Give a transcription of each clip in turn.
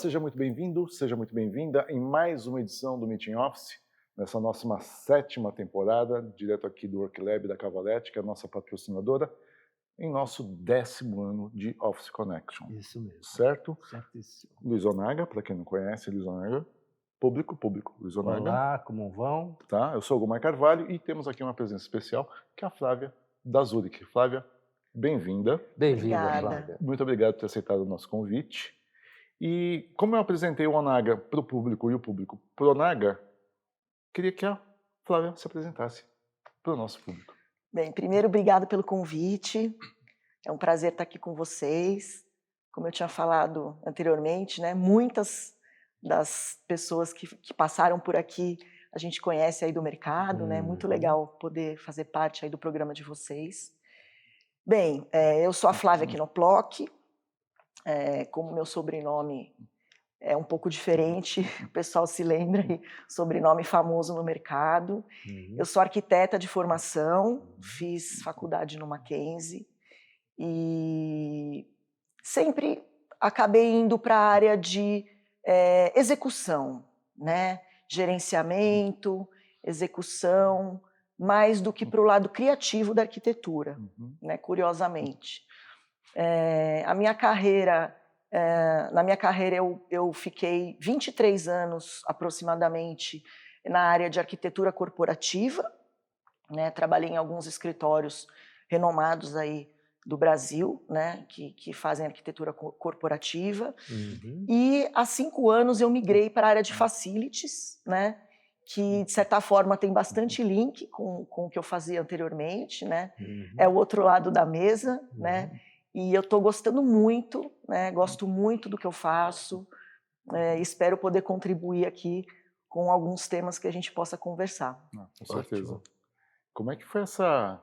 seja muito bem-vindo, seja muito bem-vinda em mais uma edição do Meeting Office, nessa nossa 7ª temporada, direto aqui do WorkLab da Cavalete, que é a nossa patrocinadora, em nosso 10º ano de Office Connection. Isso mesmo. Certo? Certíssimo. Luiz Onaga, para quem não conhece, Luiz Onaga, público, Luiz Onaga. Olá, como vão? Tá? Eu sou o Gomar Carvalho e temos aqui uma presença especial, que é a Flávia da Zurich. Flávia, bem-vinda. Bem-vinda, Flávia. Muito obrigado por ter aceitado o nosso convite. E como eu apresentei o Onaga para o público e o público para o Onaga, queria que a Flávia se apresentasse para o nosso público. Bem, primeiro, obrigado pelo convite. É um prazer estar aqui com vocês. Como eu tinha falado anteriormente, né, muitas das pessoas que passaram por aqui a gente conhece aí do mercado, né? Muito legal poder fazer parte aí do programa de vocês. Bem, eu sou a Flávia Knoploch. Como meu sobrenome é um pouco diferente, o pessoal se lembra, sobrenome famoso no mercado. Eu sou arquiteta de formação, fiz faculdade no Mackenzie e sempre acabei indo para a área de execução, né? Gerenciamento, execução, mais do que para o lado criativo da arquitetura, né? Curiosamente. Na minha carreira eu fiquei 23 anos aproximadamente na área de arquitetura corporativa, né? Trabalhei em alguns escritórios renomados aí do Brasil, né? que fazem arquitetura corporativa. E há 5 anos eu migrei para a área de facilities, né? Que de certa forma tem bastante link com o que eu fazia anteriormente, né? É o outro lado da mesa, né? E eu estou gostando muito, né? Gosto muito do que eu faço, espero poder contribuir aqui com alguns temas que a gente possa conversar. Com certeza. Ótimo. Como é que foi essa...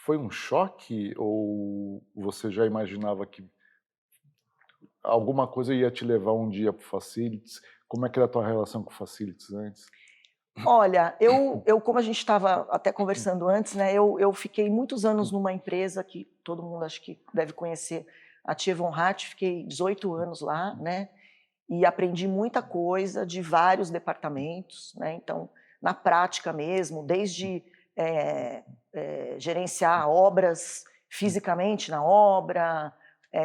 Foi um choque ou você já imaginava que alguma coisa ia te levar um dia para o Facilities? Como é que era a tua relação com o Facilities antes? Olha, eu como a gente estava até conversando antes, né, eu fiquei muitos anos numa empresa que todo mundo acho que deve conhecer, a Tia Von Hart, fiquei 18 anos lá, né, e aprendi muita coisa de vários departamentos, né, então, na prática mesmo, desde gerenciar obras fisicamente na obra,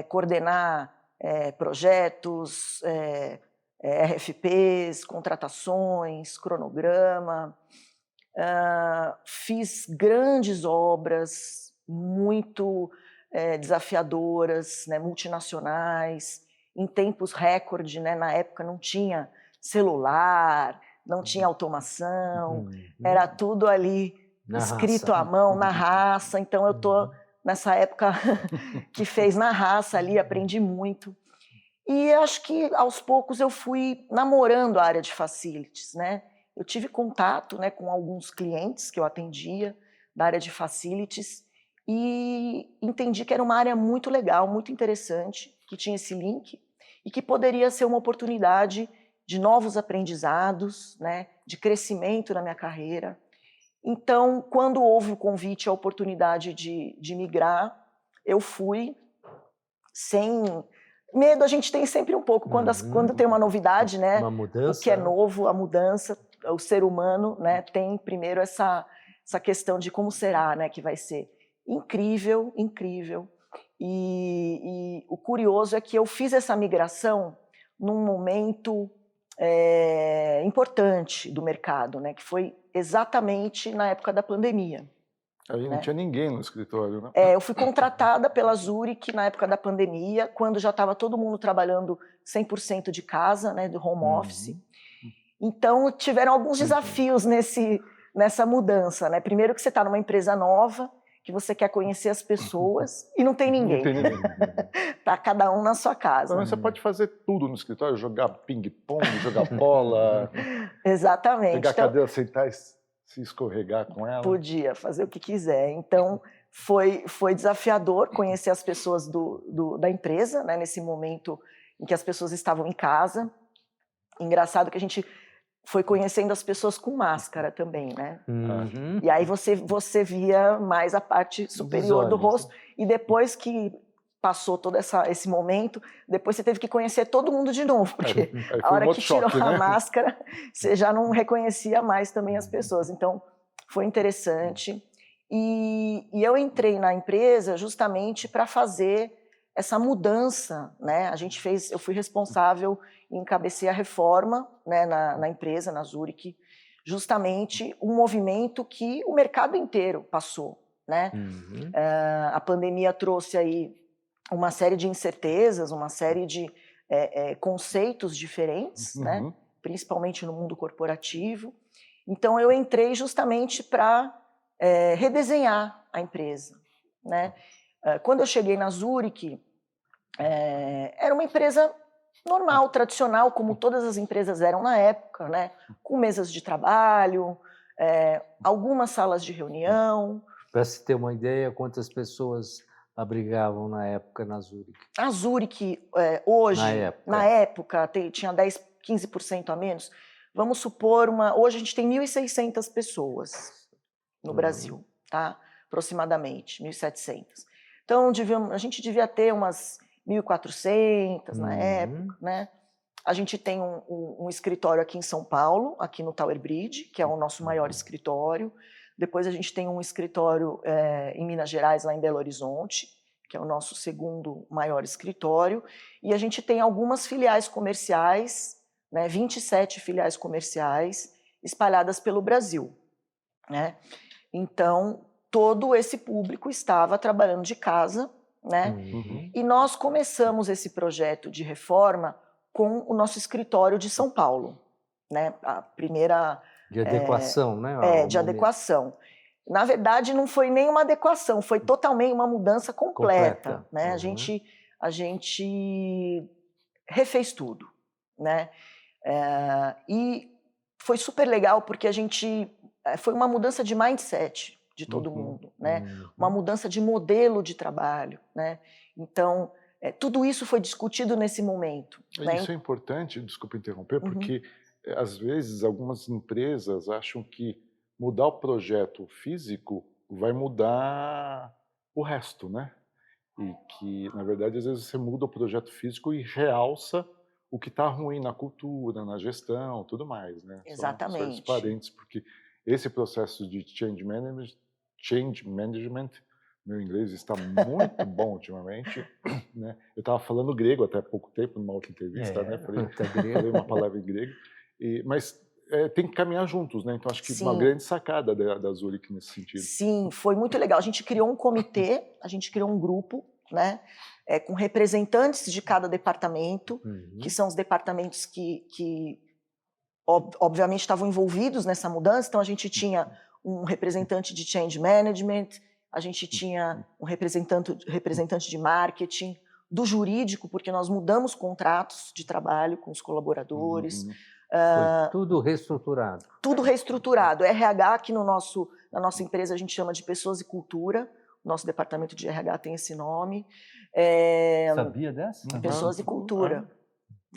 coordenar projetos, RFPs, contratações, cronograma, fiz grandes obras muito desafiadoras, né, multinacionais, em tempos recorde, né, na época não tinha celular, não tinha automação, era tudo ali escrito à mão, na raça, então eu estou nessa época que fez na raça ali, aprendi muito. E acho que aos poucos eu fui namorando a área de facilities, né? Eu tive contato, né, com alguns clientes que eu atendia da área de facilities e entendi que era uma área muito legal, muito interessante, que tinha esse link e que poderia ser uma oportunidade de novos aprendizados, né, de crescimento na minha carreira. Então, quando houve o convite, a oportunidade de migrar, eu fui sem... Medo a gente tem sempre um pouco, quando tem uma novidade, né? Uma mudança. O que é novo, a mudança, o ser humano, né, tem primeiro essa questão de como será, né, que vai ser. Incrível, incrível. E o curioso é que eu fiz essa migração num momento importante do mercado, né, que foi exatamente na época da pandemia. Aí não tinha ninguém no escritório, né? Eu fui contratada pela Zurich na época da pandemia, quando já estava todo mundo trabalhando 100% de casa, né, do home office. Então, tiveram alguns desafios nessa mudança, né? Primeiro que você está numa empresa nova, que você quer conhecer as pessoas e não tem ninguém. Não tem ninguém. Tá cada um na sua casa. Mas você pode fazer tudo no escritório, jogar ping-pong, jogar bola. Exatamente. Pegar a cadeira, sentar e se escorregar com ela. Podia fazer o que quiser. Então, foi desafiador conhecer as pessoas da empresa, né, nesse momento em que as pessoas estavam em casa. Engraçado que a gente foi conhecendo as pessoas com máscara também, né? E aí você via mais a parte superior do rosto. E depois que passou todo esse momento, depois você teve que conhecer todo mundo de novo, porque Aí a foi hora um que outro tirou choque, a né? máscara, você já não reconhecia mais também as pessoas. Então, foi interessante. E eu entrei na empresa justamente para fazer essa mudança, né? Eu fui responsável em encabecer a reforma, né, na empresa, na Zurich, justamente um movimento que o mercado inteiro passou, né? A pandemia trouxe aí uma série de incertezas, uma série de conceitos diferentes, né? Principalmente no mundo corporativo. Então, eu entrei justamente para redesenhar a empresa, né? Quando eu cheguei na Zurich, era uma empresa normal, tradicional, como todas as empresas eram na época, né? Com mesas de trabalho, algumas salas de reunião. Para se ter uma ideia, quantas pessoas abrigavam na época na Zurich? A Zurich, hoje, na época tinha 10, 15% a menos. Vamos supor, hoje a gente tem 1.600 pessoas no Brasil, tá? Aproximadamente, 1.700. Então, a gente devia ter umas 1.400 na época, né? A gente tem um escritório aqui em São Paulo, aqui no Tower Bridge, que é o nosso maior escritório. Depois a gente tem um escritório em Minas Gerais, lá em Belo Horizonte, que é o nosso segundo maior escritório. E a gente tem algumas filiais comerciais, né, 27 filiais comerciais espalhadas pelo Brasil, né? Então, todo esse público estava trabalhando de casa, né? E nós começamos esse projeto de reforma com o nosso escritório de São Paulo, né? A primeira... De adequação, né? De adequação. Na verdade, não foi nem uma adequação, foi totalmente uma mudança completa. Né? A gente refez tudo, né? E foi super legal porque foi uma mudança de mindset de todo mundo, né? Uma mudança de modelo de trabalho, né? Então, tudo isso foi discutido nesse momento. Né? Isso é importante, desculpa interromper, porque às vezes algumas empresas acham que mudar o projeto físico vai mudar o resto, né? E que, na verdade, às vezes você muda o projeto físico e realça o que está ruim na cultura, na gestão, tudo mais, né? Exatamente. Só esses parênteses, porque esse processo de change management, meu inglês está muito bom ultimamente, né? Eu estava falando grego até há pouco tempo, numa outra entrevista, né? Falei uma palavra em grego, mas tem que caminhar juntos, né? Então acho que uma grande sacada da Zurich nesse sentido. Sim, foi muito legal. A gente criou um comitê, a gente criou um grupo, né? Com representantes de cada departamento, que são os departamentos que obviamente estavam envolvidos nessa mudança. Então a gente tinha um representante de change management, a gente tinha um representante de marketing, do jurídico, porque nós mudamos contratos de trabalho com os colaboradores. Foi tudo reestruturado. Tudo reestruturado. RH, que na nossa empresa a gente chama de Pessoas e Cultura. O nosso departamento de RH tem esse nome. Sabia dessa? Pessoas e Cultura.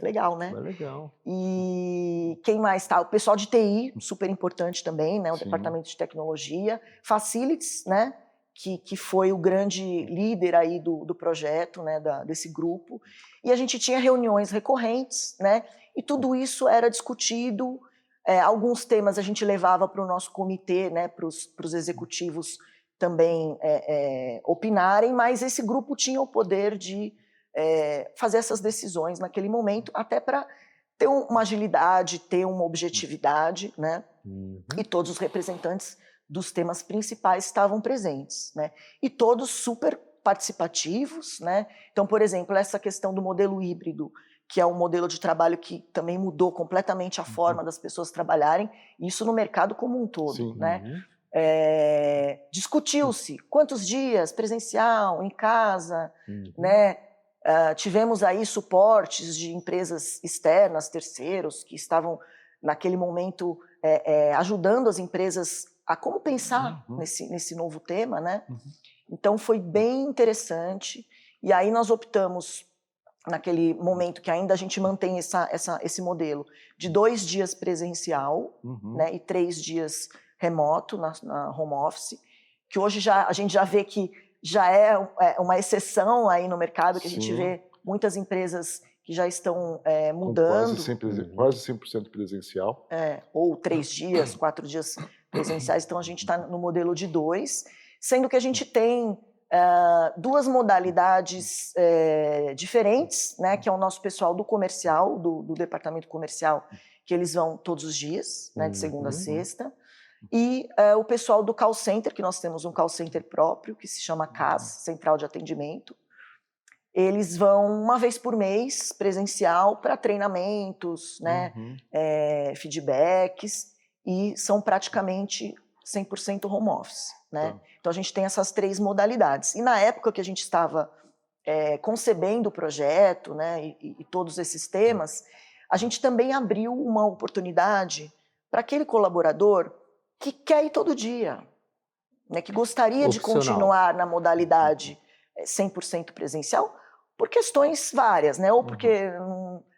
Legal, né? Foi legal. E quem mais está? O pessoal de TI, super importante também, né? O departamento de tecnologia. Facilities, né? Que foi o grande líder aí do projeto, né? Desse grupo. E a gente tinha reuniões recorrentes, né? E tudo isso era discutido. Alguns temas a gente levava para o nosso comitê, né? Para os executivos também opinarem, mas esse grupo tinha o poder de fazer essas decisões naquele momento, até para ter uma agilidade, ter uma objetividade, né? E todos os representantes dos temas principais estavam presentes, né? E todos super participativos, né? Então, por exemplo, essa questão do modelo híbrido, que é um modelo de trabalho que também mudou completamente a forma das pessoas trabalharem, isso no mercado como um todo, né? Discutiu-se quantos dias presencial, em casa, né? Tivemos aí suportes de empresas externas, terceiros, que estavam naquele momento ajudando as empresas a como pensar nesse novo tema, né? Então foi bem interessante. E aí nós optamos, naquele momento que ainda a gente mantém esse modelo, de 2 dias presencial, né, e 3 dias remoto, na home office, que hoje a gente já vê que já é uma exceção aí no mercado, que a gente Sim. vê muitas empresas que já estão Com mudando, quase 100% presencial. ou 3 dias, 4 dias presenciais, então a gente está no modelo de 2, sendo que a gente tem 2 modalidades diferentes, né, que é o nosso pessoal do comercial, do departamento comercial, que eles vão todos os dias, né, de segunda a sexta, e o pessoal do call center, que nós temos um call center próprio, que se chama CAS, Central de Atendimento. Eles vão uma vez por mês, presencial, para treinamentos, né, feedbacks, e são praticamente 100% home office. Né? Tá. Então a gente tem essas 3 modalidades. E na época que a gente estava concebendo o projeto, né, e todos esses temas, a gente também abriu uma oportunidade para aquele colaborador que quer ir todo dia, né, que gostaria de continuar na modalidade 100% presencial, por questões várias, né? Ou porque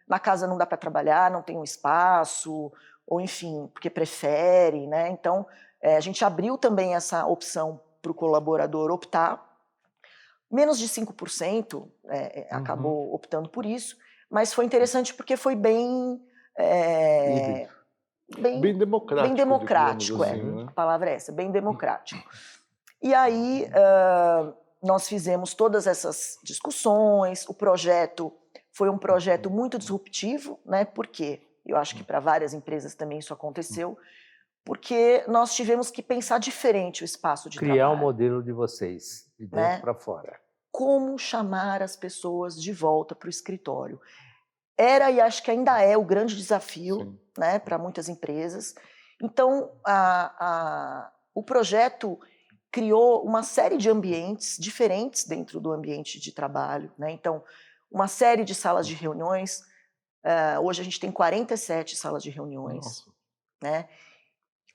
na casa não dá para trabalhar, não tem um espaço, ou enfim, porque prefere, né? Então, a gente abriu também essa opção para o colaborador optar. Menos de 5% acabou optando por isso, mas foi interessante porque foi bem democrático. Bem democrático, assim, né? a palavra é essa, bem democrático. E aí nós fizemos todas essas discussões, o projeto foi um projeto muito disruptivo, né? Por quê? Eu acho que para várias empresas também isso aconteceu, porque nós tivemos que pensar diferente o espaço de Criar trabalho. o modelo de vocês, de dentro para fora. Como chamar as pessoas de volta para o escritório? Era e acho que ainda é o grande desafio, né, para muitas empresas. Então, o projeto criou uma série de ambientes diferentes dentro do ambiente de trabalho, né? Então, uma série de salas de reuniões. Hoje a gente tem 47 salas de reuniões, né?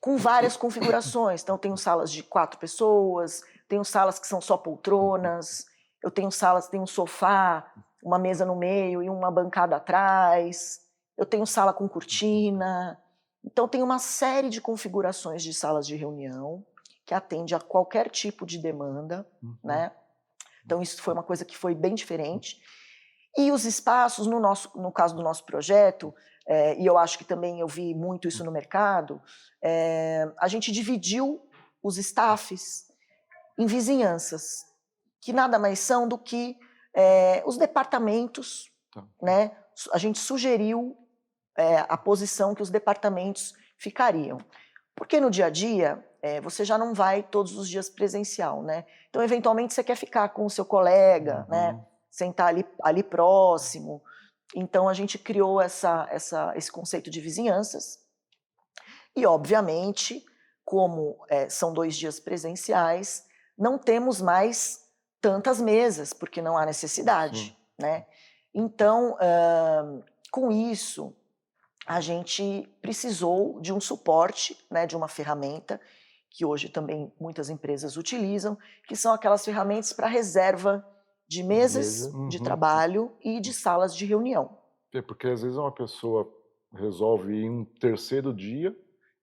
Com várias configurações. Então, tenho salas de 4 pessoas, tenho salas que são só poltronas, eu tenho salas, tem um sofá, uma mesa no meio e uma bancada atrás, eu tenho sala com cortina. Então, tem uma série de configurações de salas de reunião que atende a qualquer tipo de demanda, né? Então, isso foi uma coisa que foi bem diferente. E os espaços, no caso do nosso projeto, e eu acho que também eu vi muito isso no mercado, a gente dividiu os staffs em vizinhanças, que nada mais são do que os departamentos, né? A gente sugeriu a posição que os departamentos ficariam. Porque no dia a dia, você já não vai todos os dias presencial, né? Então, eventualmente, você quer ficar com o seu colega, né? Sentar ali próximo. Então, a gente criou esse conceito de vizinhanças. E, obviamente, como são 2 dias presenciais, não temos mais tantas mesas, porque não há necessidade, né? Então, com isso, a gente precisou de um suporte, né, de uma ferramenta que hoje também muitas empresas utilizam, que são aquelas ferramentas para reserva de mesas de trabalho e de salas de reunião. Porque às vezes uma pessoa resolve ir um terceiro dia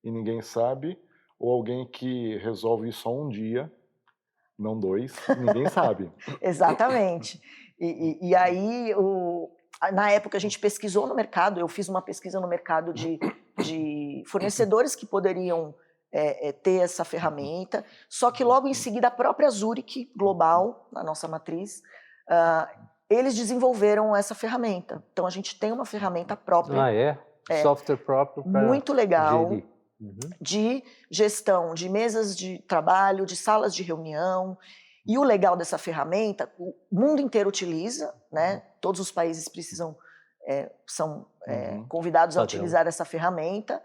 e ninguém sabe, ou alguém que resolve ir só um dia, não 2, ninguém sabe. Exatamente. E aí, na época, a gente pesquisou no mercado, eu fiz uma pesquisa no mercado de fornecedores que poderiam ter essa ferramenta, só que logo em seguida a própria Zurich Global, na nossa matriz, eles desenvolveram essa ferramenta. Então a gente tem uma ferramenta própria. Software próprio para muito legal, gerir. De gestão de mesas de trabalho, de salas de reunião. E o legal dessa ferramenta, o mundo inteiro utiliza, né? Todos os países precisam, são convidados a utilizar essa ferramenta.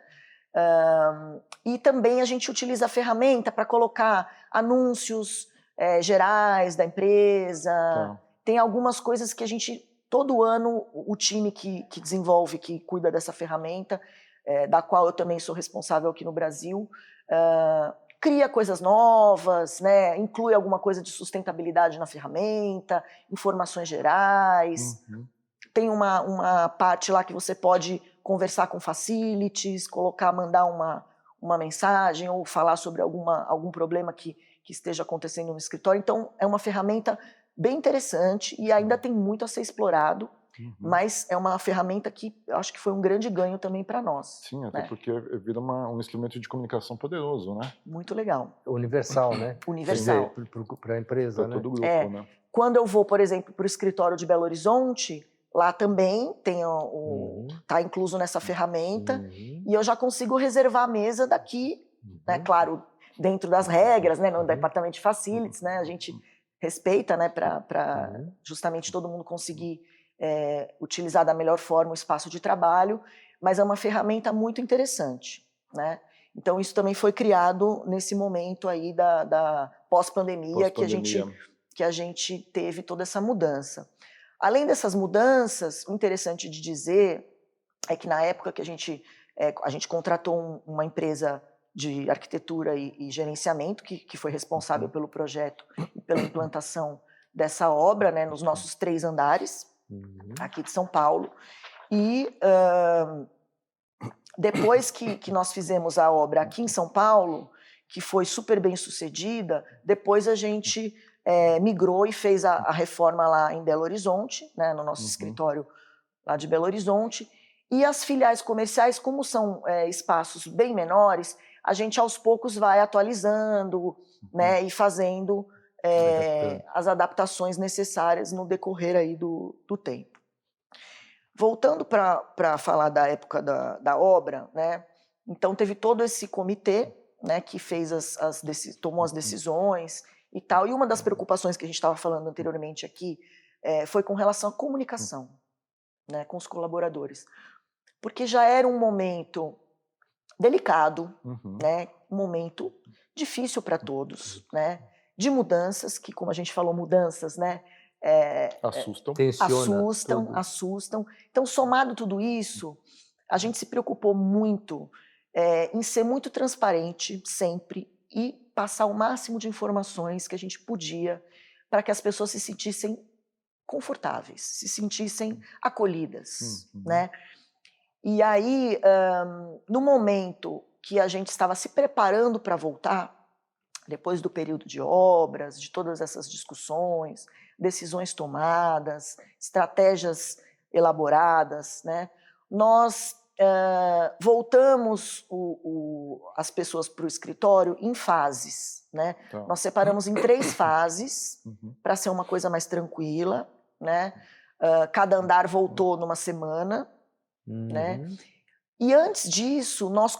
E também a gente utiliza a ferramenta para colocar anúncios gerais da empresa. Tem algumas coisas que a gente, todo ano, o time que desenvolve, que cuida dessa ferramenta, da qual eu também sou responsável aqui no Brasil, cria coisas novas, né? Inclui alguma coisa de sustentabilidade na ferramenta, informações gerais. Tem uma parte lá que você pode conversar com facilities, mandar uma mensagem ou falar sobre algum problema que que esteja acontecendo no escritório. Então, é uma ferramenta bem interessante e ainda tem muito a ser explorado, mas é uma ferramenta que eu acho que foi um grande ganho também para nós. Sim, até né? porque vira um instrumento de comunicação poderoso, né? Muito legal. Universal, né? Universal. Para a empresa, Para né? todo grupo, né? Quando eu vou, por exemplo, para o escritório de Belo Horizonte, lá também tem tá incluso nessa ferramenta, e eu já consigo reservar a mesa daqui, né? Claro, dentro das regras, né? No departamento de facilities, né? A gente respeita, né? Para justamente todo mundo conseguir utilizar da melhor forma o espaço de trabalho, mas é uma ferramenta muito interessante, né? Então isso também foi criado nesse momento aí da pós-pandemia, que a gente teve toda essa mudança. Além dessas mudanças, o interessante de dizer é que na época que a gente contratou uma empresa de arquitetura e gerenciamento, que foi responsável pelo projeto e pela implantação dessa obra, né, nos nossos 3 andares, aqui de São Paulo. E depois que nós fizemos a obra aqui em São Paulo, que foi super bem sucedida, depois a gente migrou e fez a reforma lá em Belo Horizonte, né, no nosso escritório lá de Belo Horizonte. E as filiais comerciais, como são espaços bem menores, a gente aos poucos vai atualizando, né, e fazendo as adaptações necessárias no decorrer aí do tempo. Voltando para falar da época da obra, né, então teve todo esse comitê, né, que fez tomou as decisões e tal. E uma das preocupações que a gente estava falando anteriormente aqui foi com relação à comunicação, né, com os colaboradores. Porque já era um momento delicado, né, um momento difícil para todos, né, de mudanças, que como a gente falou, mudanças, né, assustam. Então, somado tudo isso, a gente se preocupou muito em ser muito transparente sempre e passar o máximo de informações que a gente podia para que as pessoas se sentissem confortáveis, se sentissem acolhidas, né? E aí, no momento que a gente estava se preparando para voltar, depois do período de obras, de todas essas discussões, decisões tomadas, estratégias elaboradas, né, nós voltamos as pessoas para o escritório em fases. Né? Então, nós separamos em 3 fases para ser uma coisa mais tranquila. Né? Cada andar voltou numa semana. Né? E antes disso, nós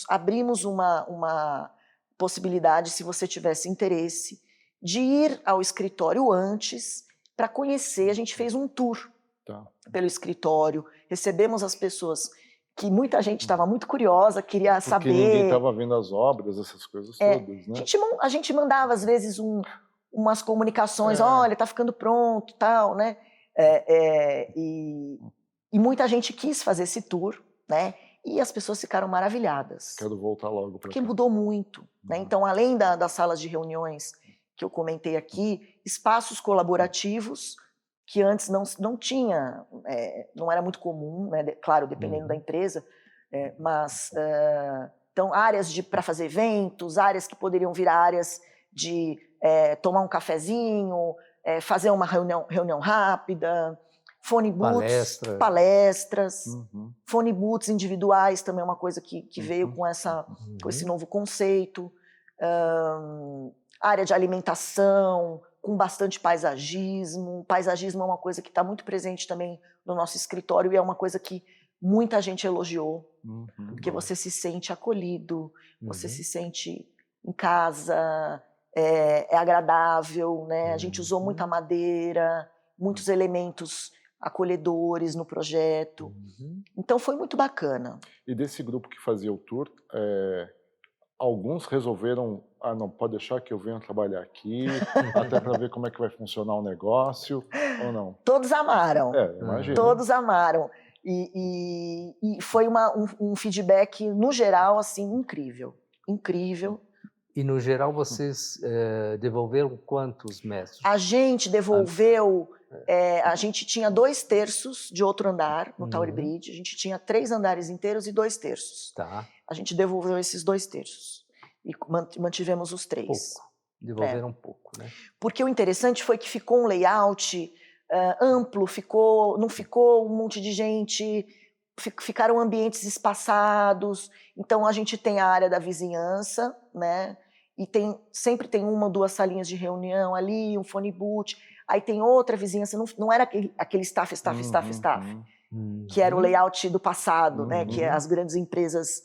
abrimos uma possibilidade, se você tivesse interesse, de ir ao escritório antes para conhecer. A gente fez um tour pelo escritório, recebemos as pessoas, que muita gente estava muito curiosa, queria saber. Porque ninguém estava vendo as obras, essas coisas todas, né? A gente mandava, às vezes, umas comunicações, olha, está ficando pronto, tal, né? E muita gente quis fazer esse tour, né? E as pessoas ficaram maravilhadas. Quero voltar logo. Porque mudou muito. Né? Então, além das salas de reuniões que eu comentei aqui, espaços colaborativos que antes não tinha, não era muito comum, né? Claro, dependendo da empresa, mas então áreas para fazer eventos, áreas que poderiam virar áreas de tomar um cafezinho, fazer uma reunião rápida, phone booths, palestras, phone booths individuais também é uma coisa que veio com esse novo conceito, área de alimentação, com bastante paisagismo. Paisagismo é uma coisa que está muito presente também no nosso escritório e é uma coisa que muita gente elogiou, porque você se sente acolhido, você se sente em casa, é agradável, né? A gente usou muita madeira, muitos elementos acolhedores no projeto. Então foi muito bacana. E desse grupo que fazia o tour, alguns resolveram, não, pode deixar que eu venha trabalhar aqui, até para ver como é que vai funcionar o negócio, ou não? Todos amaram. Imagina. Todos amaram. E foi um feedback, no geral, assim, incrível. Incrível. E, no geral, vocês devolveram quantos metros? A gente devolveu... a gente tinha 2/3 de outro andar no Tower Bridge. A gente tinha 3 andares inteiros e 2/3. Tá. A gente devolveu esses 2/3. e mantivemos os 3. Pouco. Devolveram um pouco, né? Porque o interessante foi que ficou um layout amplo, não ficou um monte de gente, ficaram ambientes espaçados. Então a gente tem a área da vizinhança, né? E sempre tem 1 ou 2 salinhas de reunião ali, um phone booth. Aí tem outra vizinhança, não era aquele staff, que era o layout do passado, né? Que as grandes empresas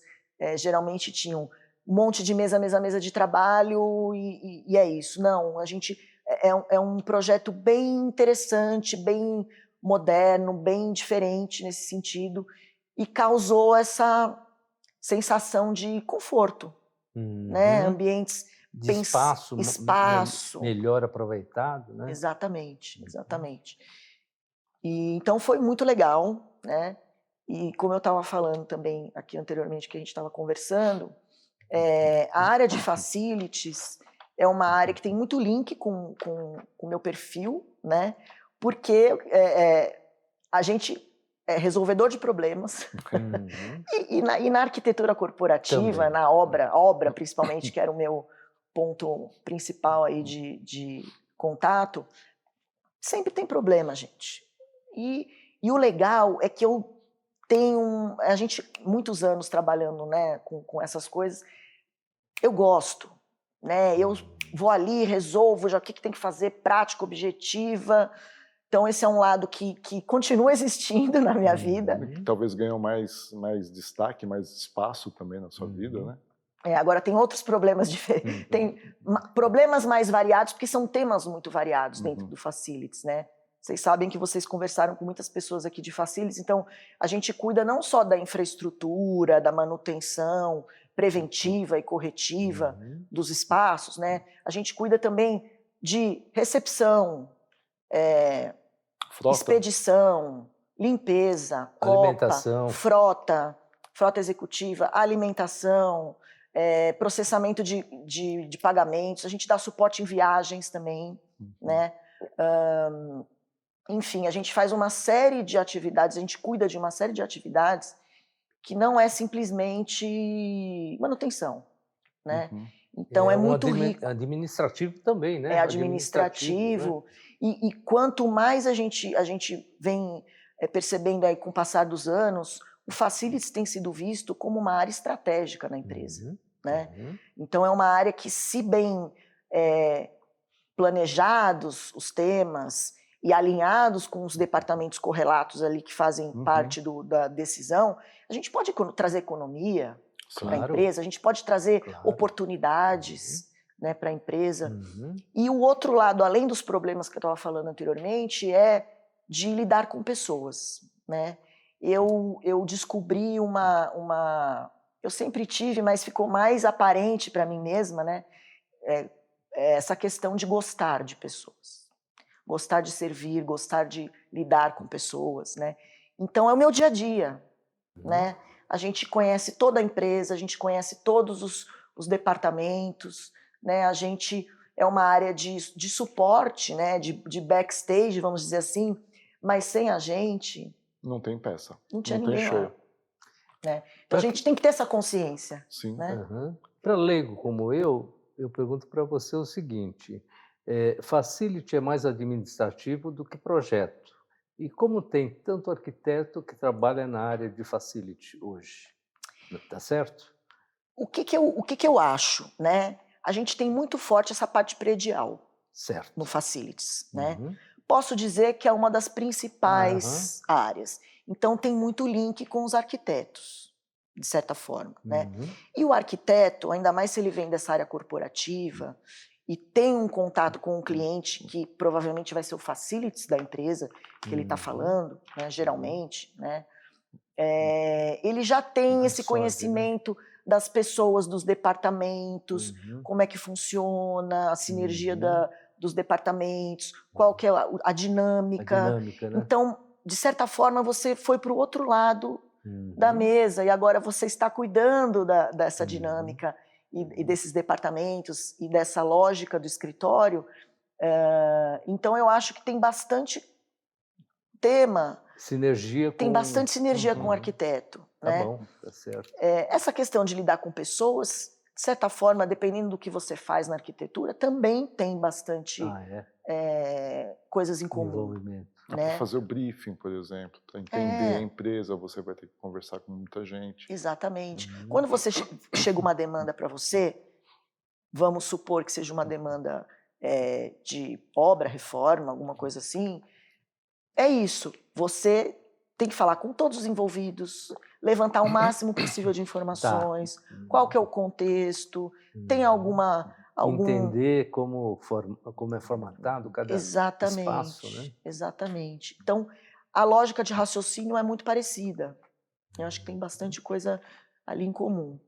geralmente tinham um monte de mesa de trabalho e é isso. Não, a gente é um projeto bem interessante, bem moderno, bem diferente nesse sentido, e causou essa sensação de conforto, né? Ambientes de espaço melhor aproveitado, né? Exatamente. E então foi muito legal, né? E como eu estava falando também aqui anteriormente, que a gente estava conversando, a área de facilities é uma área que tem muito link com o meu perfil, né? Porque a gente é resolvedor de problemas. e na arquitetura corporativa, também. na obra principalmente, que era o meu ponto principal aí de contato, sempre tem problema, gente. E o legal é que eu tenho a gente muitos anos trabalhando, né, com essas coisas. Eu gosto, né? Eu vou ali, resolvo já o que tem que fazer, prática, objetiva. Então esse é um lado que continua existindo na minha vida. Que talvez ganhou mais destaque, mais espaço também na sua vida, né? Agora tem outros problemas diferentes, tem problemas mais variados, porque são temas muito variados dentro do Facilities, né? Vocês sabem que vocês conversaram com muitas pessoas aqui de Facilities, então a gente cuida não só da infraestrutura, da manutenção preventiva e corretiva dos espaços, né? A gente cuida também de recepção, expedição, limpeza, alimentação, frota executiva, alimentação, processamento de pagamentos. A gente dá suporte em viagens também, né? Enfim, a gente faz uma série de atividades, a gente cuida de uma série de atividades que não é simplesmente manutenção, né? Então é muito rico. Administrativo também, né? É administrativo. Né? E quanto mais a gente vem percebendo aí com o passar dos anos, o Facilities tem sido visto como uma área estratégica na empresa, né? Então é uma área que, se bem planejados os temas e alinhados com os departamentos correlatos ali que fazem parte da decisão, a gente pode trazer economia para a empresa, a gente pode trazer oportunidades, né, para a empresa. E o outro lado, além dos problemas que eu estava falando anteriormente, é de lidar com pessoas, né? Eu descobri eu sempre tive, mas ficou mais aparente para mim mesma, né? Essa questão de gostar de pessoas, gostar de servir, gostar de lidar com pessoas, né? Então é o meu dia a dia, né? A gente conhece toda a empresa, a gente conhece todos os departamentos, né? A gente é uma área de suporte, né? De backstage, vamos dizer assim, mas sem a gente não tem peça, não tinha ninguém lá, né? Então a gente tem que ter essa consciência. Sim. Né? Para leigo como eu pergunto para você o seguinte: Facility é mais administrativo do que projeto. E como tem tanto arquiteto que trabalha na área de Facility hoje, tá certo? O que eu acho, né? A gente tem muito forte essa parte predial, certo, no Facilities, né? Posso dizer que é uma das principais áreas. Então tem muito link com os arquitetos, de certa forma, né? E o arquiteto, ainda mais se ele vem dessa área corporativa e tem um contato com um cliente que provavelmente vai ser o Facilities da empresa que ele está falando, né, geralmente, né? Ele já tem esse conhecimento, né, das pessoas, dos departamentos, como é que funciona a sinergia dos departamentos, qual que é a dinâmica. Né? Então, de certa forma, você foi para o outro lado da mesa e agora você está cuidando dessa dinâmica e desses departamentos e dessa lógica do escritório. Então, eu acho que tem bastante tema. Tem bastante sinergia com o arquiteto. Tá né? bom, tá certo. Essa questão de lidar com pessoas de certa forma, dependendo do que você faz na arquitetura, também tem bastante coisas em comum. Envolvimento. Para fazer o briefing, por exemplo, para entender a empresa, você vai ter que conversar com muita gente. Exatamente. Quando você chega uma demanda para você, vamos supor que seja uma demanda de obra, reforma, alguma coisa assim, é isso. Você tem que falar com todos os envolvidos, levantar o máximo possível de informações, qual que é o contexto, tem algum... Entender como é formatado cada espaço, né? Exatamente. Então, a lógica de raciocínio é muito parecida. Eu acho que tem bastante coisa ali em comum.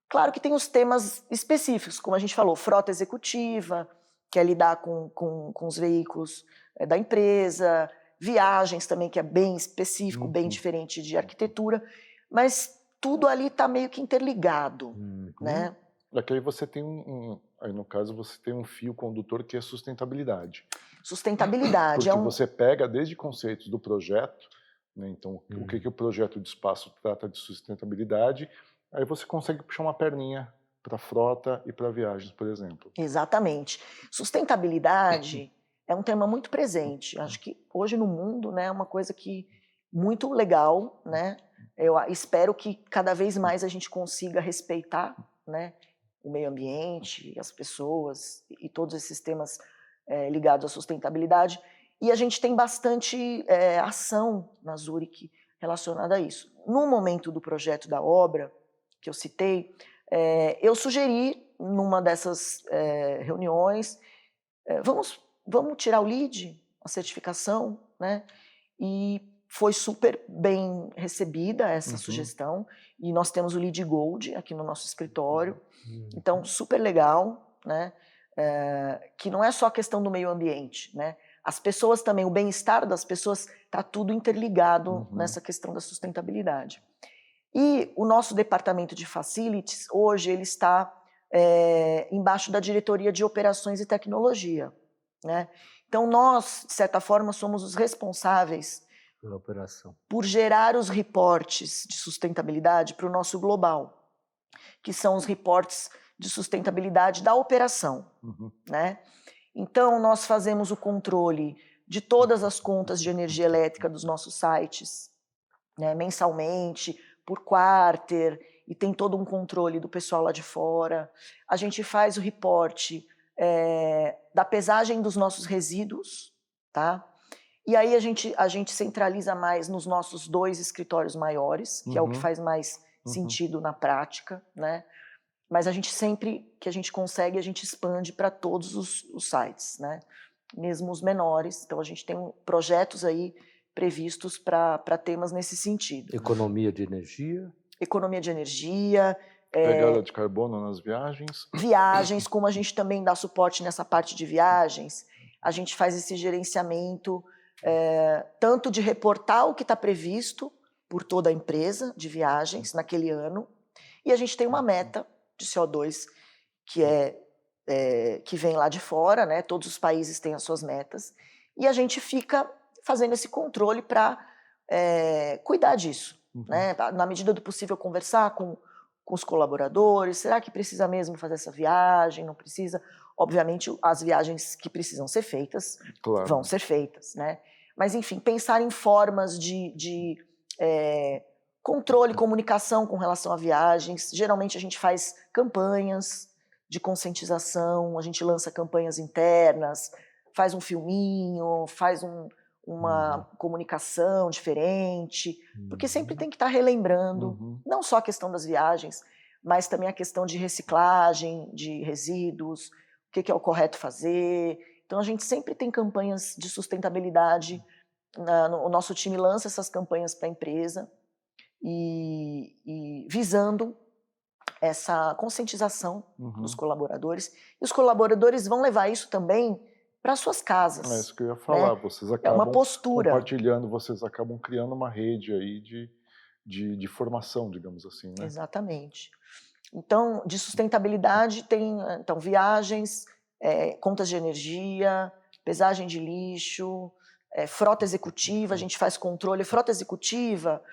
Claro que tem os temas específicos, como a gente falou, frota executiva, que é lidar com os veículos da empresa, viagens também, que é bem específico, bem diferente de arquitetura, mas tudo ali está meio que interligado, né? Aqui aí você tem aí no caso você tem um fio condutor que é sustentabilidade. Sustentabilidade. Porque você pega desde conceitos do projeto, né? Então o que o projeto de espaço trata de sustentabilidade, aí você consegue puxar uma perninha para frota e para viagens, por exemplo. Exatamente. Sustentabilidade é um tema muito presente. Acho que hoje no mundo, né, é uma coisa que muito legal, né? Eu espero que cada vez mais a gente consiga respeitar, né, o meio ambiente, as pessoas e todos esses temas ligados à sustentabilidade. E a gente tem bastante ação na Zurich relacionada a isso. No momento do projeto da obra que eu citei, eu sugeri numa dessas reuniões, vamos tirar o LEED, a certificação, né? E foi super bem recebida essa sugestão, e nós temos o LEED Gold aqui no nosso escritório, então super legal, né? Que não é só a questão do meio ambiente, né? As pessoas também, o bem-estar das pessoas está tudo interligado nessa questão da sustentabilidade. E o nosso departamento de facilities, hoje, ele está embaixo da diretoria de operações e tecnologia, né? Então, nós, de certa forma, somos os responsáveis pela operação, por gerar os reportes de sustentabilidade para o nosso global, que são os reportes de sustentabilidade da operação, né? Então, nós fazemos o controle de todas as contas de energia elétrica dos nossos sites, né, mensalmente, por quarter, e tem todo um controle do pessoal lá de fora. A gente faz o reporte da pesagem dos nossos resíduos, tá? E aí a gente centraliza mais nos nossos 2 escritórios maiores, que é o que faz mais sentido na prática, né? Mas a gente sempre que a gente consegue, a gente expande para todos os sites, né? Mesmo os menores. Então a gente tem projetos aí previstos para temas nesse sentido. Economia de energia. Economia de energia. Pegada de carbono nas viagens. Viagens, como a gente também dá suporte nessa parte de viagens, a gente faz esse gerenciamento tanto de reportar o que está previsto por toda a empresa de viagens naquele ano, e a gente tem uma meta de CO2 que vem lá de fora, né? Todos os países têm as suas metas, e a gente fica fazendo esse controle para cuidar disso, né? Na medida do possível, conversar com os colaboradores, será que precisa mesmo fazer essa viagem, não precisa? Obviamente, as viagens que precisam ser feitas vão ser feitas, né? Mas, enfim, pensar em formas de controle, comunicação com relação a viagens. Geralmente a gente faz campanhas de conscientização, a gente lança campanhas internas, faz um filminho, faz uma comunicação diferente, porque sempre tem que estar relembrando, não só a questão das viagens, mas também a questão de reciclagem, de resíduos, o que é o correto fazer. Então a gente sempre tem campanhas de sustentabilidade, o nosso time lança essas campanhas para a empresa, e visando essa conscientização dos colaboradores, e os colaboradores vão levar isso também para suas casas. É isso que eu ia falar, né? Vocês acabam uma postura. compartilhando, vocês acabam criando uma rede aí de formação, digamos assim, né? Exatamente. Então, de sustentabilidade tem viagens, contas de energia, pesagem de lixo, frota executiva, a gente faz controle. Frota executiva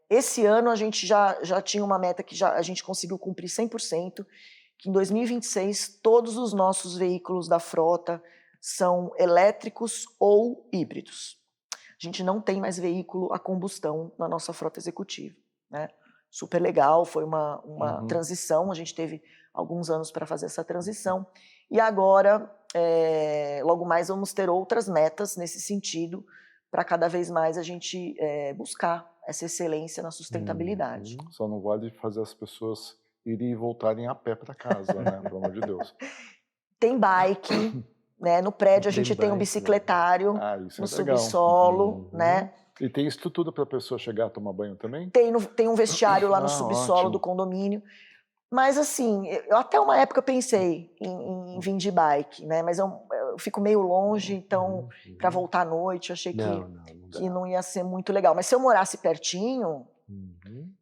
esse ano a gente já tinha uma meta que a gente conseguiu cumprir 100%, que em 2026 todos os nossos veículos da frota são elétricos ou híbridos. A gente não tem mais veículo a combustão na nossa frota executiva, né? Super legal, foi uma transição, a gente teve alguns anos para fazer essa transição, e agora, logo mais, vamos ter outras metas nesse sentido, para cada vez mais a gente buscar essa excelência na sustentabilidade. Só não vale fazer as pessoas irem e voltarem a pé para casa, né? Pelo amor de Deus. Tem bike, né? No prédio a gente tem um bicicletário Isso no é legal. subsolo, né? E tem estrutura para a pessoa chegar a tomar banho também? Tem um vestiário lá no subsolo ótimo. do condomínio. Mas assim, eu até uma época pensei em vir de bike, né? Mas eu fico meio longe, então para voltar à noite eu achei que não ia ser muito legal. Mas se eu morasse pertinho,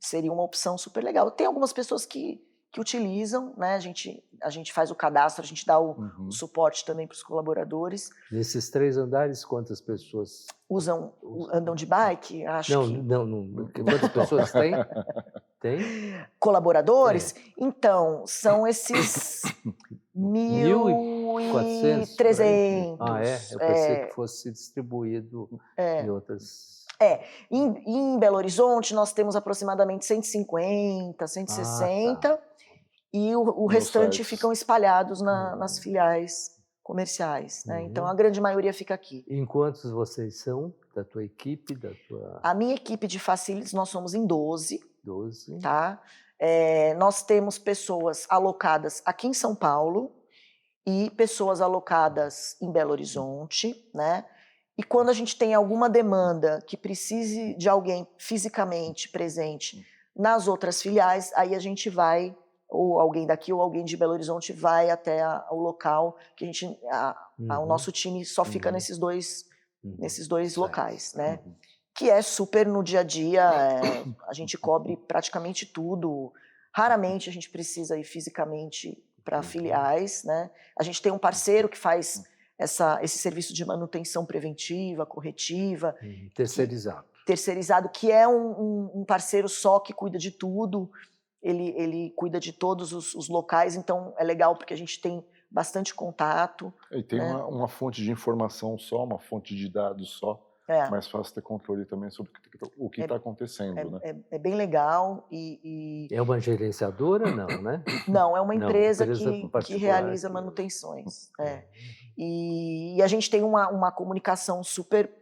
seria uma opção super legal. Tem algumas pessoas que utilizam, né? A gente faz o cadastro, a gente dá o suporte também para os colaboradores. Nesses 3 andares, quantas pessoas andam de bike? Acho não. Quantas pessoas tem? Tem? Colaboradores? Então, são esses 1.400. Eu pensei que fosse distribuído em outras... Em Belo Horizonte nós temos aproximadamente 150, 160, e o restante ficam espalhados nas filiais comerciais, né? Então a grande maioria fica aqui. Em quantos vocês são, da tua equipe? A minha equipe de facilities, nós somos em 12. 12. Tá? Nós temos pessoas alocadas aqui em São Paulo e pessoas alocadas em Belo Horizonte, né? E quando a gente tem alguma demanda que precise de alguém fisicamente presente nas outras filiais, aí a gente vai, ou alguém daqui ou alguém de Belo Horizonte vai até o local, que o nosso time só fica nesses dois locais, né? Que é super no dia a dia, a gente cobre praticamente tudo. Raramente a gente precisa ir fisicamente para filiais, né? A gente tem um parceiro que faz esse serviço de manutenção preventiva, corretiva. Terceirizado, que é um parceiro só que cuida de tudo. Ele cuida de todos os locais, então é legal porque a gente tem bastante contato. E tem uma fonte de informação só, uma fonte de dados só. Mais fácil ter controle também sobre o que está acontecendo, né? É bem legal É uma gerenciadora, não, né? Não, é uma empresa que realiza manutenções. E a gente tem uma comunicação super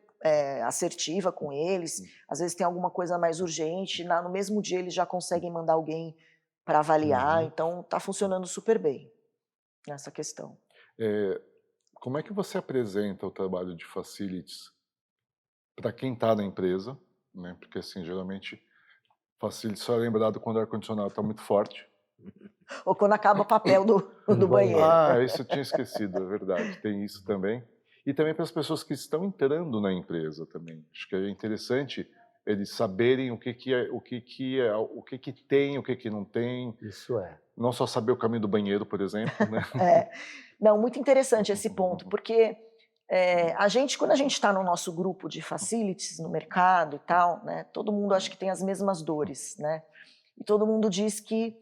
assertiva com eles. Às vezes tem alguma coisa mais urgente, no mesmo dia eles já conseguem mandar alguém para avaliar. Então está funcionando super bem nessa questão. Como é que você apresenta o trabalho de facilities para quem está na empresa, né? Porque assim, geralmente facilities só é lembrado quando o ar-condicionado está muito forte. Ou quando acaba o papel do banheiro. Isso eu tinha esquecido, é verdade, tem isso também. E também para as pessoas que estão entrando na empresa também. Acho que é interessante eles saberem o que tem, o que não tem. Isso é. Não só saber o caminho do banheiro, por exemplo, né? Não, muito interessante esse ponto, porque quando a gente está no nosso grupo de facilities no mercado e tal, né, todo mundo acha que tem as mesmas dores, né? E todo mundo diz e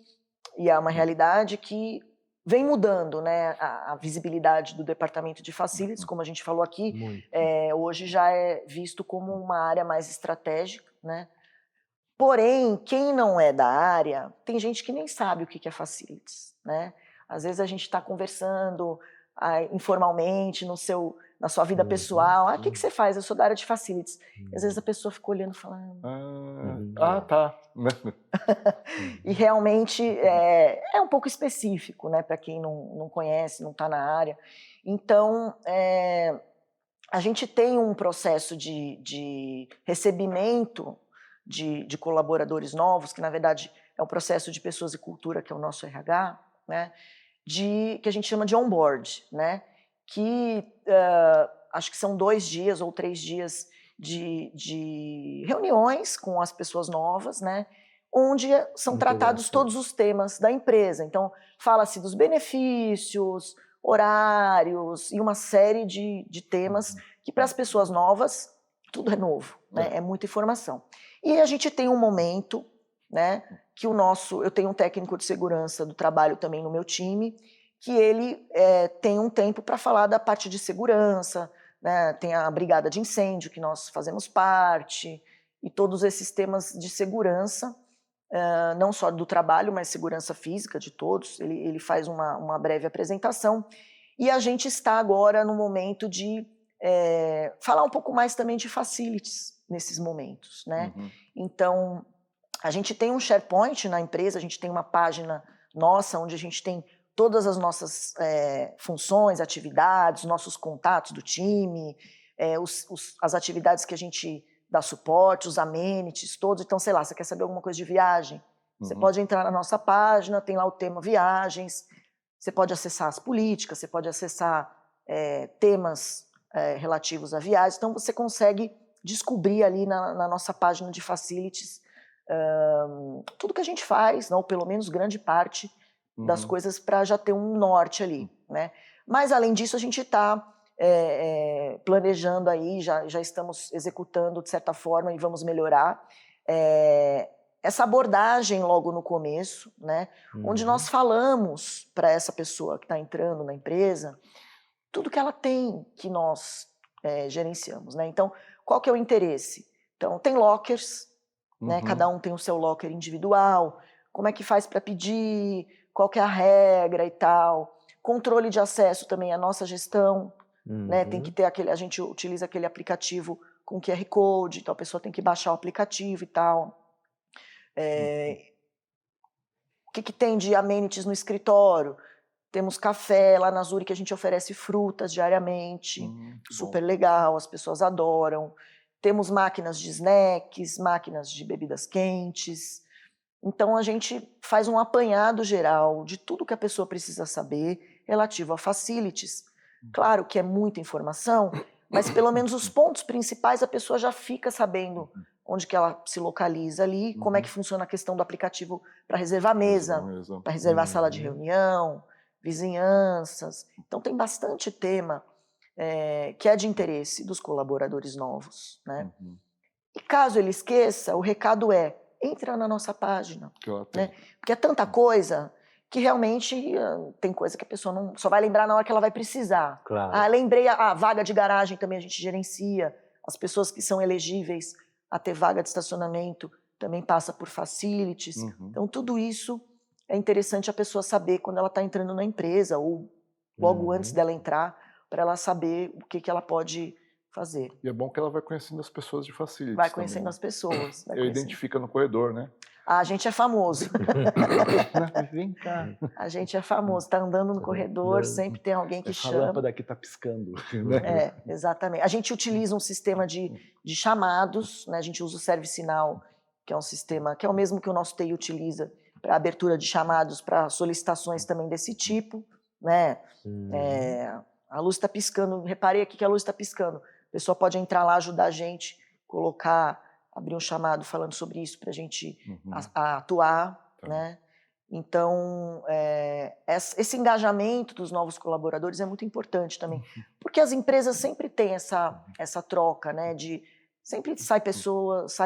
é uma realidade, que vem mudando, né, a visibilidade do departamento de facilities, como a gente falou aqui, hoje já é visto como uma área mais estratégica, né? Porém, quem não é da área, tem gente que nem sabe o que é facilities, né? Às vezes a gente está conversando informalmente na sua vida pessoal. O que você faz? Eu sou da área de facilities. E às vezes a pessoa fica olhando e falando... tá. E realmente é um pouco específico, né, para quem não conhece, não está na área. Então, a gente tem um processo de recebimento de colaboradores novos, que na verdade é um processo de pessoas e cultura, que é o nosso RH, né, que a gente chama de onboard, né, que acho que são 2 dias ou 3 dias de reuniões com as pessoas novas, né, onde são tratados todos os temas da empresa. Então, fala-se dos benefícios, horários e uma série de temas que, para as pessoas novas, tudo é novo, né? É muita informação. E a gente tem um momento, né, que eu tenho um técnico de segurança do trabalho também no meu time, que ele tem um tempo para falar da parte de segurança, né, tem a brigada de incêndio que nós fazemos parte, e todos esses temas de segurança, não só do trabalho, mas segurança física de todos. Ele faz uma breve apresentação, e a gente está agora no momento de falar um pouco mais também de facilities nesses momentos, né? Uhum. Então, a gente tem um SharePoint na empresa, a gente tem uma página nossa onde a gente tem todas as nossas funções, atividades, nossos contatos do time, as atividades que a gente dá suporte, os amenities todos. Então, sei lá, você quer saber alguma coisa de viagem? Você pode entrar na nossa página, tem lá o tema viagens, você pode acessar as políticas, você pode acessar temas relativos a viagens. Então, você consegue descobrir ali na nossa página de facilities tudo que a gente faz, ou pelo menos grande parte das coisas, para já ter um norte ali, né? Mas, além disso, a gente está planejando aí, já estamos executando de certa forma e vamos melhorar essa abordagem logo no começo, né? Onde nós falamos para essa pessoa que está entrando na empresa tudo que ela tem, que nós gerenciamos, né? Então, qual que é o interesse? Então, tem lockers, né? Cada um tem o seu locker individual. Como é que faz para pedir? Qual que é a regra e tal? Controle de acesso também, a nossa gestão, né? Tem que ter a gente utiliza aquele aplicativo com QR Code, então a pessoa tem que baixar o aplicativo e tal. O que tem de amenities no escritório? Temos café lá na Zurich, a gente oferece frutas diariamente, super legal, as pessoas adoram. Temos máquinas de snacks, máquinas de bebidas quentes. Então, a gente faz um apanhado geral de tudo que a pessoa precisa saber relativo a facilities. Claro que é muita informação, mas pelo menos os pontos principais a pessoa já fica sabendo onde que ela se localiza ali, como é que funciona a questão do aplicativo para reservar mesa, para reservar sala de reunião, vizinhanças. Então, tem bastante tema que é de interesse dos colaboradores novos, né? E caso ele esqueça, o recado entra na nossa página, né? Porque é tanta coisa que realmente tem coisa que a pessoa só vai lembrar na hora que ela vai precisar. Claro. Lembrei, a vaga de garagem também a gente gerencia, as pessoas que são elegíveis a ter vaga de estacionamento também passa por facilities. Então, tudo isso é interessante a pessoa saber quando ela está entrando na empresa ou logo antes dela entrar, para ela saber o que ela pode fazer. E é bom que ela vai conhecendo as pessoas de facilities. Vai conhecendo também, as pessoas. Identifica no corredor, né? A gente é famoso. Vem cá. A gente é famoso. Está andando no corredor, sempre tem alguém que chama. A lâmpada aqui está piscando. Né? Exatamente. A gente utiliza um sistema de chamados, né? A gente usa o ServiceNow, que é um sistema que é o mesmo que o nosso TI utiliza para abertura de chamados, para solicitações também desse tipo, né? A luz está piscando, reparei aqui que a luz está piscando. A pessoa pode entrar lá, ajudar a gente, abrir um chamado falando sobre isso para a gente atuar, né? Então, esse engajamento dos novos colaboradores é muito importante também, porque as empresas sempre têm essa troca, né? Sempre saem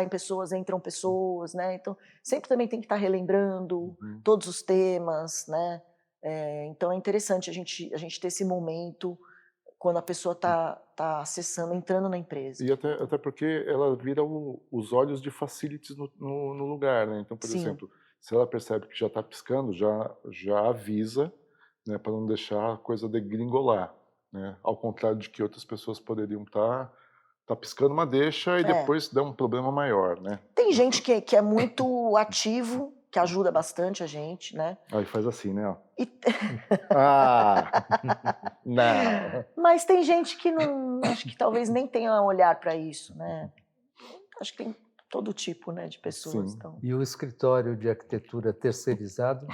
pessoas, entram pessoas, né? Então, sempre também tem que estar relembrando todos os temas, né? Então, é interessante a gente ter esse momento quando a pessoa está acessando, entrando na empresa. E até porque ela vira os olhos de facilities no lugar, né? Então, por exemplo, se ela percebe que já está piscando, já avisa, né, para não deixar a coisa degringolar, né? Ao contrário de que outras pessoas poderiam estar piscando, mas deixa e depois dá um problema maior, né? Tem gente que é muito ativo, que ajuda bastante a gente, né? Aí faz assim, né? Não. Mas tem gente que acho que talvez nem tenha olhar para isso, né? Acho que tem todo tipo, né, de pessoas. Então. E o escritório de arquitetura terceirizado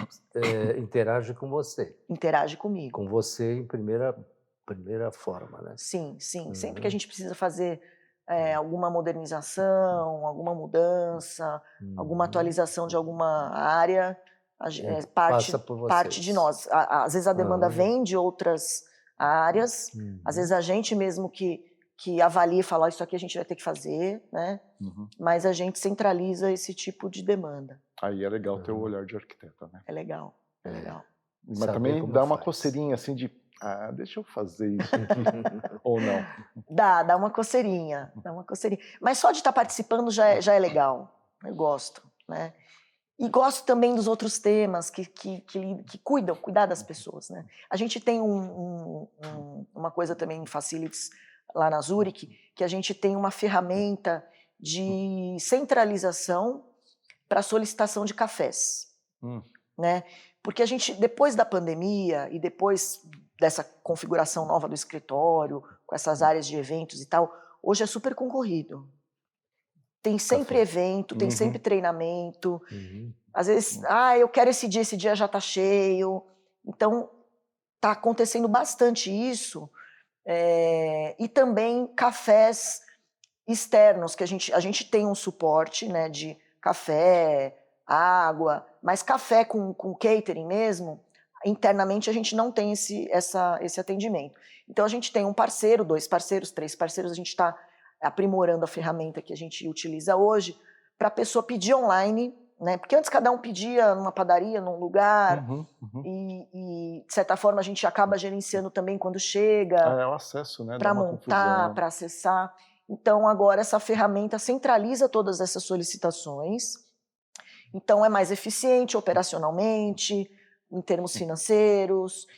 interage com você? Interage comigo. Com você em primeira forma, né? Sim. Sempre que a gente precisa fazer alguma modernização, alguma mudança, alguma atualização de alguma área, parte de nós. Às vezes a demanda vem de outras áreas, às vezes a gente mesmo que que avalia e fala, "Ó, isso aqui a gente vai ter que fazer, né? Uhum. Mas a gente centraliza esse tipo de demanda. Aí é legal ter o olhar de arquiteta, né? É legal, é legal. Mas Saber também como dá uma faz. coceirinha assim de, deixa eu fazer isso aqui. Ou não. Dá uma coceirinha, dá uma coceirinha. Mas só de estar participando já é legal. Eu gosto, né? E gosto também dos outros temas que cuidar das pessoas, né? A gente tem uma coisa também em Facilities lá na Zurich, que a gente tem uma ferramenta de centralização para solicitação de cafés, né? Porque a gente, depois da pandemia e depois dessa configuração nova do escritório, com essas áreas de eventos e tal, hoje é super concorrido. Tem sempre evento, tem sempre treinamento. Às vezes, eu quero esse dia já está cheio. Então, está acontecendo bastante isso. E também cafés externos, que a gente tem um suporte, né, de café, água, mas café com catering mesmo, internamente a gente não tem esse atendimento. Então a gente tem um parceiro, 2 parceiros, 3 parceiros, a gente está aprimorando a ferramenta que a gente utiliza hoje para a pessoa pedir online, né? Porque antes cada um pedia numa padaria, num lugar, e de certa forma a gente acaba gerenciando também quando chega, É o acesso, né? para montar, para acessar. Então agora essa ferramenta centraliza todas essas solicitações, então é mais eficiente operacionalmente, em termos financeiros,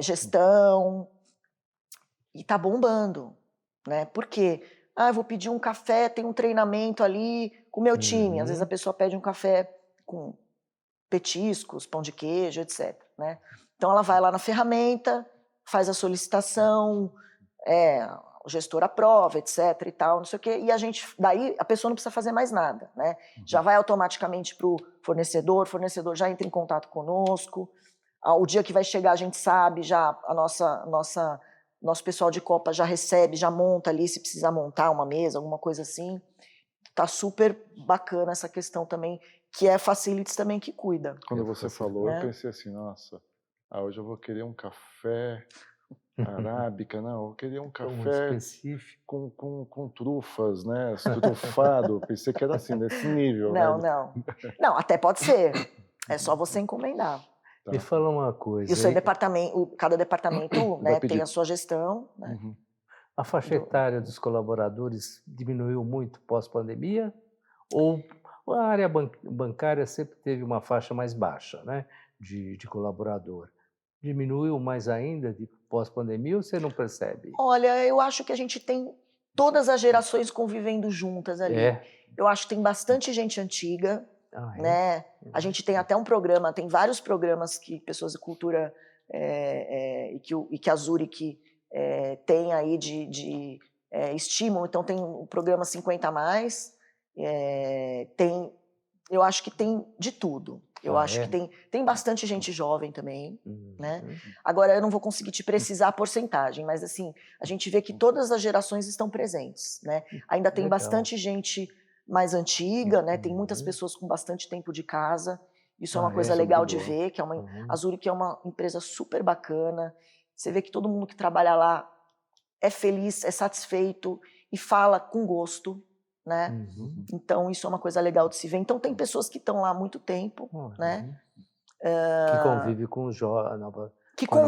gestão, e está bombando, né? Por quê? Eu vou pedir um café, tem um treinamento ali com o meu time. Às vezes a pessoa pede um café com petiscos, pão de queijo, etc. Né? Então ela vai lá na ferramenta, faz a solicitação, o gestor aprova, etc. e tal, não sei o quê, e daí a pessoa não precisa fazer mais nada, né? Já vai automaticamente para o fornecedor já entra em contato conosco. O dia que vai chegar a gente sabe, já nosso pessoal de copa já recebe, já monta ali, se precisar montar uma mesa, alguma coisa assim. Tá super bacana essa questão também, que é Facilities também que cuida. Quando você falou, né? eu pensei assim, nossa, hoje eu vou querer um café arábica, não, eu queria um café específico. com trufas, né, trufado, pensei que era assim, nesse nível, Não, né? não, até pode ser, é só você encomendar. Me fala uma coisa. E o seu departamento, cada departamento, né, tem a sua gestão. Né? A faixa etária dos colaboradores diminuiu muito pós-pandemia? Ou a área bancária sempre teve uma faixa mais baixa, né, de colaborador? Diminuiu mais ainda de pós-pandemia ou você não percebe? Olha, eu acho que a gente tem todas as gerações convivendo juntas ali. Eu acho que tem bastante gente antiga, né? A gente tem até um programa, tem vários programas que pessoas de cultura e que a Zurich tem aí de estímulo. Então tem o programa 50 a mais, eu acho que tem de tudo. Eu acho que tem bastante gente jovem também, né? Agora, eu não vou conseguir te precisar a porcentagem, mas assim, a gente vê que todas as gerações estão presentes, né? Ainda tem bastante gente mais antiga, né? Tem muitas pessoas com bastante tempo de casa. Isso é uma coisa legal de ver, que a Zurich é uma empresa super bacana. Você vê que todo mundo que trabalha lá é feliz, é satisfeito e fala com gosto, né? Então isso é uma coisa legal de se ver. Então tem pessoas que estão lá há muito tempo, né? Que convive com a nova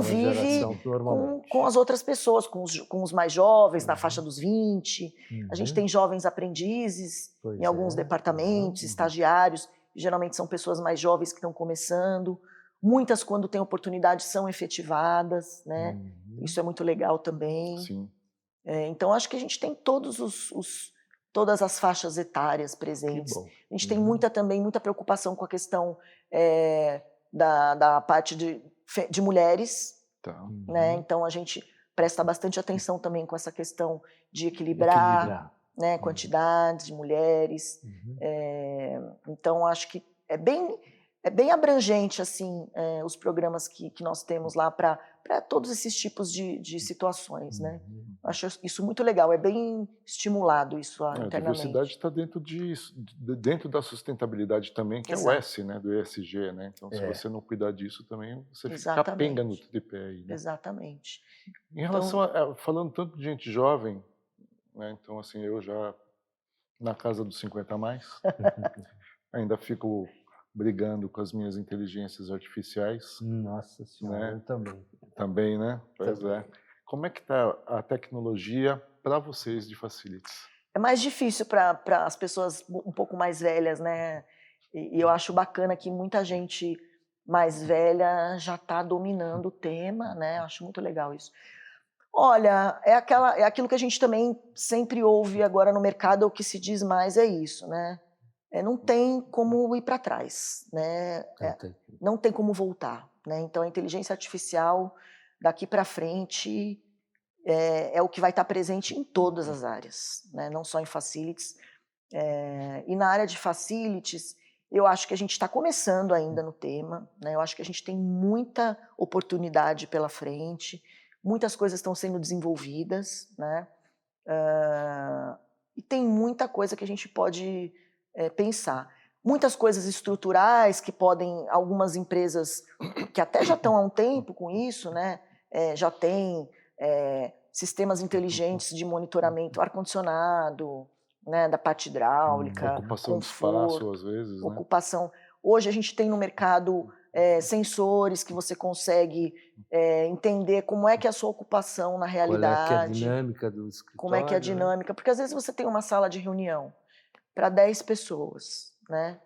geração, normalmente. Com as outras pessoas, com os mais jovens, na faixa dos 20. A gente tem jovens aprendizes em alguns departamentos, estagiários, geralmente são pessoas mais jovens que estão começando. Muitas, quando têm oportunidade, são efetivadas, né? Isso é muito legal também. Sim. Então acho que a gente tem todas as faixas etárias presentes. A gente tem muita preocupação com a questão da parte de mulheres, né? Então a gente presta bastante atenção também com essa questão de equilibrar. Né, quantidade de mulheres. Então acho que é bem abrangente assim os programas que nós temos lá para todos esses tipos de situações, né? Acho isso muito legal, é bem estimulado isso internamente. A diversidade está dentro da sustentabilidade também, que é o S, né, do ESG, né? Então, se você não cuidar disso também, você fica capenga no tripé aí, né? Exatamente. Em relação falando tanto de gente jovem, né? Então, assim, eu já na casa dos 50 a mais, ainda fico brigando com as minhas inteligências artificiais, Nossa senhora, né? eu também. Também, né? Pois Também. é. Como é que está a tecnologia para vocês de facilities? É mais difícil para as pessoas um pouco mais velhas, né? E eu acho bacana que muita gente mais velha já está dominando o tema, né? Acho muito legal isso. Olha, é aquilo que a gente também sempre ouve agora no mercado, o que se diz mais é isso, né? Não tem como ir para trás, né? Não tem. Não tem como voltar, né? Então a inteligência artificial daqui para frente é o que vai estar presente em todas as áreas, né? Não só em facilities. E na área de facilities, eu acho que a gente está começando ainda no tema, né? Eu acho que a gente tem muita oportunidade pela frente, muitas coisas estão sendo desenvolvidas, né? E tem muita coisa que a gente pode pensar. Muitas coisas estruturais que podem, algumas empresas que até já estão há um tempo com isso, né? Já tem sistemas inteligentes de monitoramento, ar-condicionado, né? Da parte hidráulica, Ocupação de conforto, espaço, às vezes, né? ocupação. Hoje a gente tem no mercado sensores que você consegue entender como é que é a sua ocupação na Qual é que é a realidade, dinâmica do como é que é a escritório, né? dinâmica, porque às vezes você tem uma sala de reunião para 10 pessoas, né?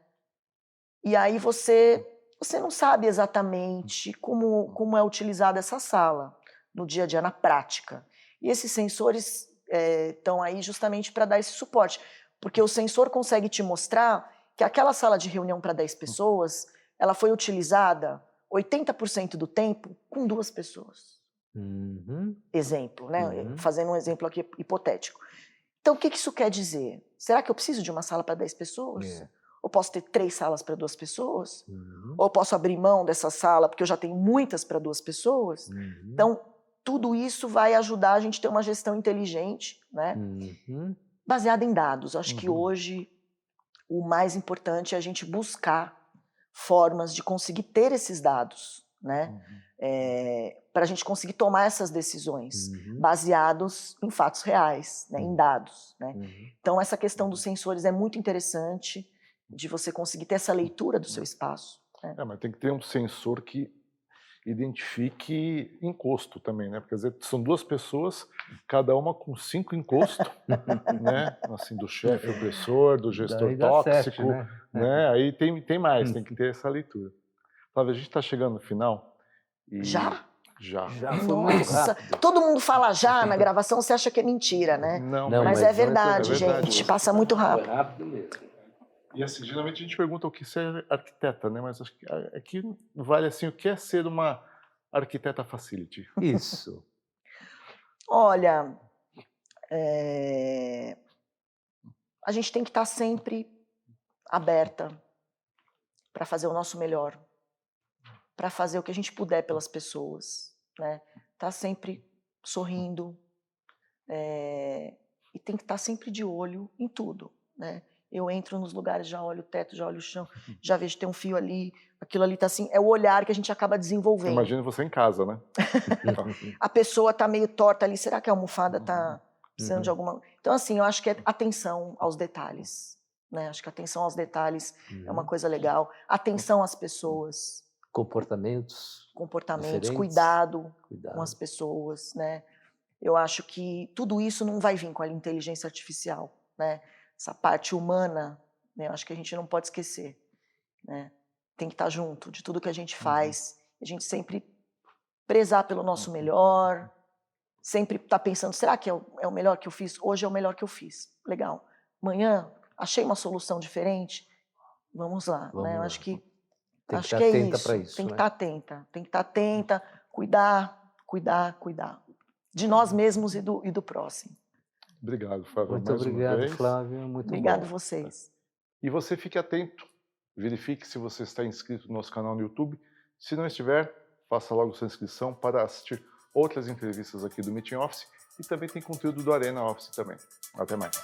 E aí você não sabe exatamente como é utilizada essa sala no dia a dia, na prática. E esses sensores estão aí justamente para dar esse suporte, porque o sensor consegue te mostrar que aquela sala de reunião para 10 pessoas, ela foi utilizada 80% do tempo com 2 pessoas. Uhum. Exemplo, né? Uhum. Fazendo um exemplo aqui hipotético. Então, o que isso quer dizer? Será que eu preciso de uma sala para 10 pessoas? É. Ou posso ter 3 salas para 2 pessoas? Uhum. Ou eu posso abrir mão dessa sala porque eu já tenho muitas para 2 pessoas? Uhum. Então, tudo isso vai ajudar a gente a ter uma gestão inteligente, né? Uhum. Baseada em dados. Acho que Uhum. hoje o mais importante é a gente buscar formas de conseguir ter esses dados, né? Para a gente conseguir tomar essas decisões Uhum. baseados em fatos reais, né? Em dados, né? Uhum. Então essa questão dos sensores é muito interessante, de você conseguir ter essa leitura do seu espaço, né? Mas tem que ter um sensor que identifique encosto também, né? Porque às vezes são 2 pessoas, cada uma com 5 encostos, né? Assim, do chefe opressor, do gestor Daí dá certo, tóxico, né? né? Aí tem mais, tem que ter essa leitura. Flávia, a gente está chegando no final e Já? já. Já foi muito Nossa, rápido. todo mundo fala já na gravação, você acha que é mentira, né? Não, Não, Mas mas é não é verdade, é verdade. gente, passa muito Foi rápido. rápido mesmo. E assim, geralmente a gente pergunta o que ser arquiteta, né? Mas acho que aqui vale assim, o que é ser uma arquiteta facility? Isso. Olha, a gente tem que estar sempre aberta para fazer o nosso melhor, para fazer o que a gente puder pelas pessoas, né? Tá sempre sorrindo, e tem que estar sempre de olho em tudo, né? Eu entro nos lugares, já olho o teto, já olho o chão, já vejo que tem um fio ali, aquilo ali tá assim, é o olhar que a gente acaba desenvolvendo. Imagina você em casa, né? A pessoa tá meio torta ali, será que a almofada tá precisando de alguma... Então assim, eu acho que é atenção aos detalhes, né? Acho que atenção aos detalhes é uma coisa legal, atenção às pessoas, Comportamentos comportamentos, diferentes. cuidado com Cuidado. as pessoas, né? Eu acho que tudo isso não vai vir com a inteligência artificial, né? Essa parte humana, né? Eu acho que a gente não pode esquecer, né? Tem que estar junto de tudo que a gente faz, a gente sempre prezar pelo nosso melhor, sempre estar pensando, será que é o melhor que eu fiz? Hoje é o melhor que eu fiz, legal. Amanhã, achei uma solução diferente, vamos lá, Vamos né? Eu lá. acho que Tem que acho estar que é atenta isso. para isso, Tem que né? estar atenta, tem que estar atenta, cuidar de nós mesmos e do próximo. Obrigado, Flávia, Muito mais uma obrigado, vez. Flávio. Muito Obrigado bom. vocês. E você fique atento, verifique se você está inscrito no nosso canal no YouTube. Se não estiver, faça logo sua inscrição para assistir outras entrevistas aqui do Meeting Office e também tem conteúdo do Arena Office também. Até mais.